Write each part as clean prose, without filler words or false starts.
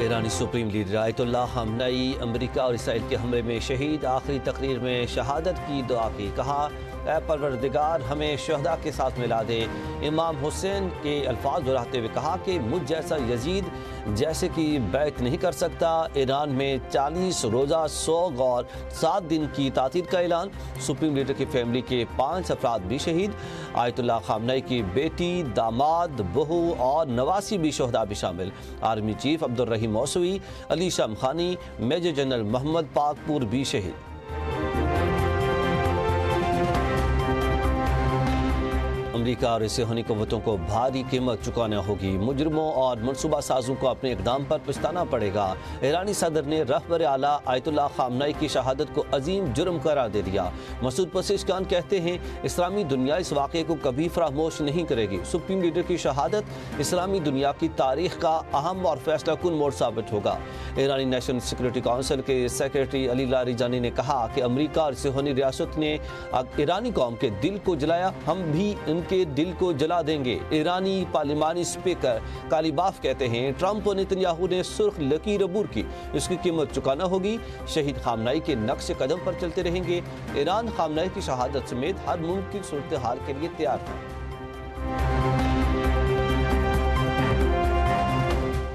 ईरानी supreme leader Ayatollah ख़ामनेई America और Israel के हमले में शहीद। आखिरी तकरीर में शहादत की दुआ की। कहा, ऐ परवरदिगार हमें शहदा के साथ मिला दे। इमाम हुसैन के अल्फाज दोहराते हुए कहा कि मुझ जैसा यजीद जैसे कि बैत नहीं कर सकता। ईरान में 40 रोज़ा सोग और 7 दिन की तातील का ऐलान। सुप्रीम लीडर की फैमिली के 5 अफराद भी शहीद। आयतुल्लाह ख़ामनेई की बेटी, दामाद, बहू और नवासी भी शहदा भी शामिल। Army chief Abdul Rahim Mousavi, Ali Shamkhani, major general Mohammad Pakpour भी शहीद। अमेरिका और इससे होनी क़ुव्वतों को भारी कीमत चुकाना होगी। मुजरिमों और मनसूबा साजों को अपने इक़दाम पर पछताना पड़ेगा। ईरानी सदर ने रहबर आला आयतुल्लाह ख़ामनेई की शहादत को अजीम जुर्म करार दे दिया। मसूद पज़ेश्कियान कहते हैं, इस्लामी दुनिया इस वाक़े को कभी फरामोश नहीं करेगी। सुप्रीम लीडर की शहादत इस्लामी दुनिया की तारीख का अहम और फैसला कुन मोड़ साबित होगा। ईरानी नेशनल सिक्योरिटी काउंसिल के सेक्रेटरी अली लारिजानी ने कहा कि अमेरिका और सिहोनी रियासत ने ईरानी कौम के दिल को जलाया, हम भी उनके दिल को जला देंगे। ईरानी पार्लिमानी स्पीकर कालीबाफ कहते हैं, ट्रंप और नेतन्याहू ने सुर्ख लकीर अबूर की, इसकी कीमत चुकाना होगी। शहीद ख़ामनेई के नक्श कदम पर चलते रहेंगे। ईरान ख़ामनेई की शहादत समेत हर मुमकिन सूरत हाल के लिए तैयार था।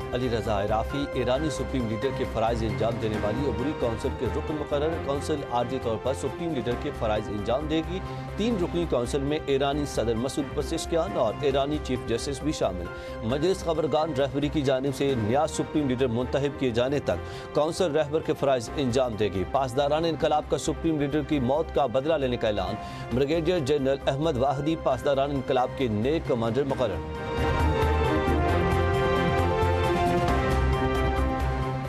अली रज़ा इराफ़ी ईरानी सुप्रीम लीडर के फ़राइज़ इंजाम देने वाली अबूरी काउंसिल के रुकन मुकर्रर। काउंसिल आर्जी तौर पर सुप्रीम लीडर के फ़राइज़ इंजाम देगी। 3 रुकनी काउंसिल में ईरानी सदर मसूद पज़ेश्कियान और ईरानी चीफ जस्टिस भी शामिल। मजलिस ख़बरगान रहबरी की जानिब से नया सुप्रीम लीडर मुंतखब किए जाने तक काउंसिल रहबर के फ़राइज़ इंजाम देगी। पासदारान इनकलाब का सुप्रीम लीडर की मौत का बदला लेने का ऐलान। ब्रिगेडियर जनरल अहमद वाहिदी पासदारान इनकलाब के नए कमांडर मुकर्रर।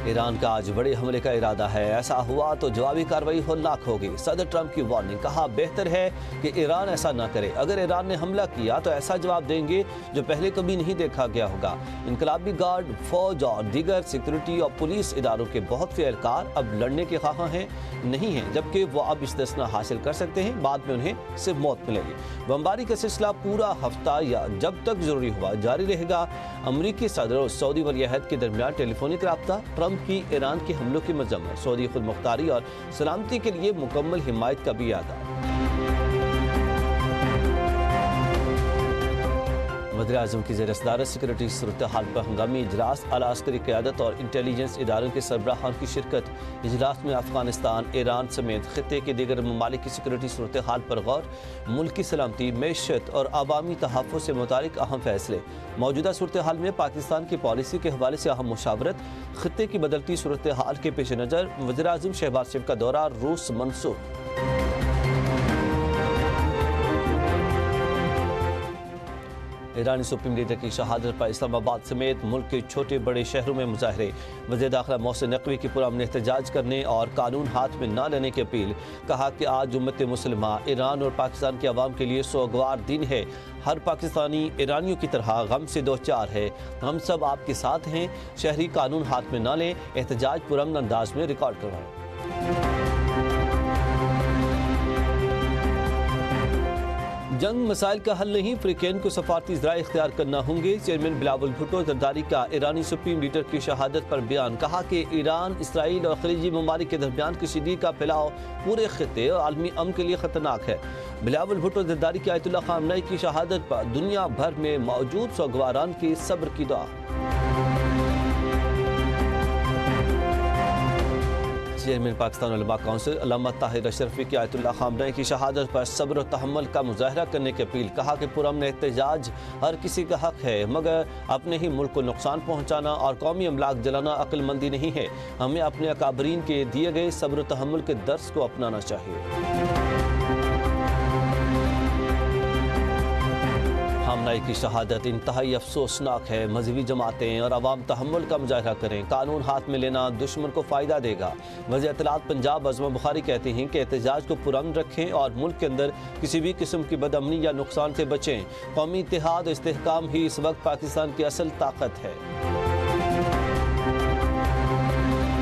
ईरान का आज बड़े हमले का इरादा है। ऐसा हुआ तो जवाबी कार्रवाई होलनाक होगी। सदर ट्रंप की वार्निंग। कहा, बेहतर है कि ईरान ऐसा ना करे। अगर ईरान ने हमला किया तो ऐसा जवाब देंगे जो पहले कभी नहीं देखा गया होगा। इनकलाबी गार्ड, फौज और दीगर सिक्योरिटी और पुलिस इदारों के बहुत से एहलकार अब लड़ने के ख्वाह हैं नहीं हैं, जबकि वो अब इस्तिस्ना हासिल कर सकते हैं। बाद में उन्हें सिर्फ मौत मिलेगी। बमबारी का सिलसिला पूरा हफ्ता या जब तक जरूरी हुआ जारी रहेगा। अमरीकी सदर और सऊदी वलीअहद के दरमियान टेलीफोनिक रब्ता। ट्रंप की ईरान के हमलों की मजम्मत। सऊदी खुद मुख्तारी और सलामती के लिए मुकम्मल हिमायत का भी अदा। वज़ीर-ए-आज़म की ज़ेर सदारत सिक्योरिटी सूरत हाल पर हंगामी इजलास। आला अस्करी क़यादत और इंटेलिजेंस इदारों के सरबराहान की शिरकत। इजलास में अफगानिस्तान, ईरान समेत खित्ते के दीगर ममालिक की सिक्योरिटी सूरत हाल पर गौर। मुल्क की सलामती, मैशत और अवामी तहफ़्फ़ुज़ से मुतालिक अहम फैसले। मौजूदा सूरत हाल में पाकिस्तान की पॉलिसी के हवाले से अहम मुशावरत। खित्ते की बदलती सूरत हाल के पेश नज़र वज़ीर-ए-आज़म शहबाज शरीफ का दौरा रूस मंसूख। ईरानी सुप्रीम लीडर की शहादत पर इस्लामाबाद समेत मुल्क के छोटे बड़े शहरों में मुजाहरे। वज़ीर दाखिला मोहसिन नकवी की पुरअमन एहतजाज करने और कानून हाथ में न लेने की अपील। कहा कि आज उम्मत मुस्लिमा ईरान और पाकिस्तान के अवाम के लिए सोगवार दिन है। हर पाकिस्तानी ईरानियों की तरह गम से दो चार है। हम सब आपके साथ हैं। शहरी कानून हाथ में न लें। एहतजाज पुरअमन अंदाज में रिकॉर्ड करवाएं। जंग मसाइल का हल नहीं, अफ्रीकन को सफारती ज़राए इख्तियार करना होंगे। चेयरमैन बिलावल भुट्टो जरदारी का ईरानी सुप्रीम लीडर की शहादत पर बयान। कहा कि ईरान, इसराइल और खलीजी ममालिक के दरमियान कशीदगी का फैलाव पूरे खित्ते और आलमी अमन के लिए खतरनाक है। बिलावल भुट्टो जरदारी की आयतुल्लाह ख़ामनेई की शहादत पर दुनिया भर में मौजूद सोगवारान की सब्र की दुआ। चेयरमैन पाकिस्तान उलमा काउंसिल अल्लामा ताहिर अशरफी की आयतुल्लाह ख़ामनेई की शहादत पर सब्र और तहम्मुल का मुजाहरा करने की अपील। कहा कि पुरअमन एहतजाज हर किसी का हक है, मगर अपने ही मुल्क को नुकसान पहुँचाना और कौमी अमलाक जलाना अक्लमंदी नहीं है। हमें अपने अकाबरीन के दिए गए सब्र और तहम्मुल के दर्स को अपनाना चाहिए। ख़ामनेई की शहादत इंतहाई अफसोसनाक है। मजहबी जमातें और अवाम तहम्मुल का मुजाहरा करें। कानून हाथ में लेना दुश्मन को फ़ायदा देगा। वज़ीर इत्तलात पंजाब अज़मा बुखारी कहते हैं कि एहतजाज को पुरअमन रखें और मुल्क के अंदर किसी भी किस्म की बदअमनी या नुकसान से बचें। कौमी इत्तेहाद और इस्तेहकाम ही इस वक्त पाकिस्तान की असल ताकत है।